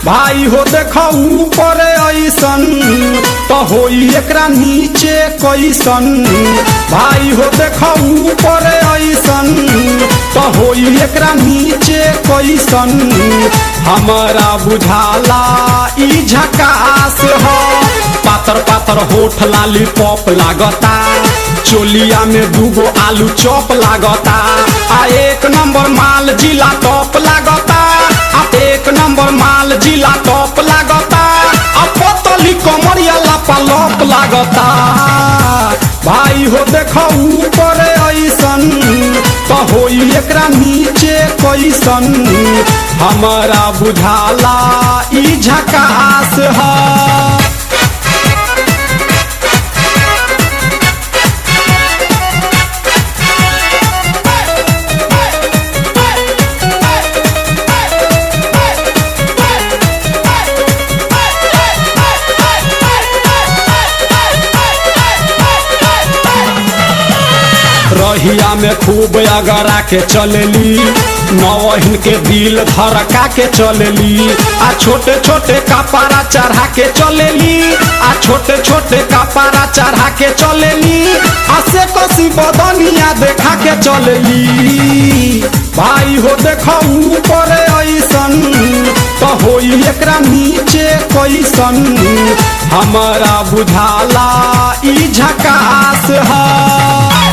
भाई हो देखो ऊपर ऐसन तो होई एकरा नीचे कैसन। भाई हो देखो ऊपर ऐसन तो होई एकरा नीचे कैसन। हमारा बुझाला ई झकास हो। पातर पातर होठ लाली पॉप लागता, चोलिया में दूगो आलू चॉप लागता। आ एक नंबर माल जिला टॉप लागता, आ एक नंबर माल जिला टॉप लागता। आ पतली कमरिया लापालॉप लागता। भाई हो देखो ऊपर ऐसन तो होई एकरा नीचे कैसन। हमारा बुझाला ई झकास है। रहिया में खूब अगरा के चलेली, नौहिन के दिल धड़का के चलेली। आ छोटे छोटे कपड़ा चढ़ा के चलेली, आ छोटे छोटे कपड़ा चढ़ा के चलेली। आ से कसी बदनिया देखा के चलेली। भाई हो देखो ऊपर ऐसन तो होई एकरा नीचे कैसन। हमारा बुझाला ई झकास है।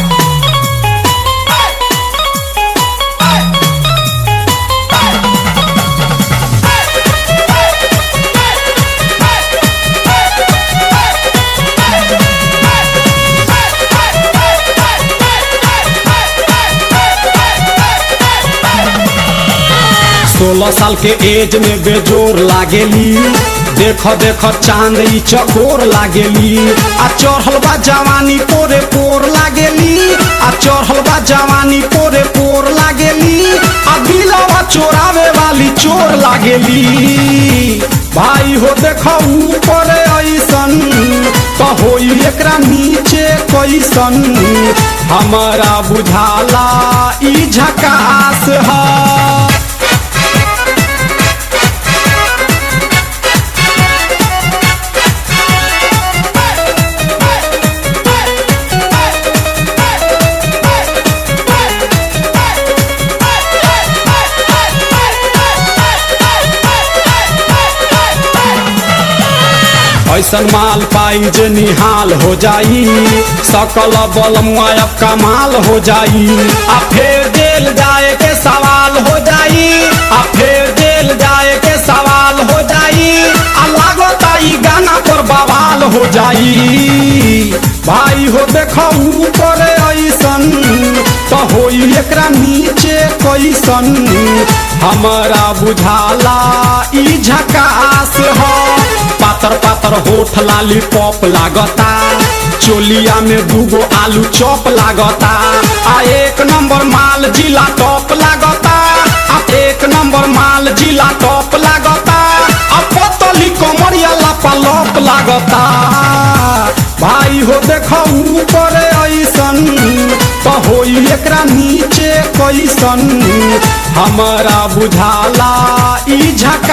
सोलह साल के एज में बेजोर लागेली, देखो देखो चांद ई चकोर लागेली। आ चढ़ल बा जवानी पोरे पोर लागेली, आ चढ़ल बा जवानी पोरे पोर लागेली। आ दिलवा चोरावे वाली चोर लागेली। भाई हो देखो ऊपर ऐसन तो होई एकरा नीचे कैसन। हमारा बुझाला ई झकास है। ऐसन माल पाई जे निहाल हो जाई, सकल बलमुआ अब कमाल हो जाई। आ फिर जेल जाए के सवाल हो जाई, आ फिर जेल जाए के सवाल हो जाई। आ लागता ई गाना पर बवाल हो जाई। भाई हो देखो ऊपर ऐसन तो होई एकरा नीचे कैसन। हमारा बुझाला ई झकास है। पातर पातर होठ लाली पॉप लागता, चोलिया में दूगो आलू चॉप लागता। आ एक नंबर माल जिला टॉप लागता, आ एक नंबर माल जिला टॉप लागता। आ पतली कमरिया लापालॉप लागता। भाई हो देखो ऊपर ऐसन तो होई एकरा नीचे कैसन। हमारा बुझाला ई झकास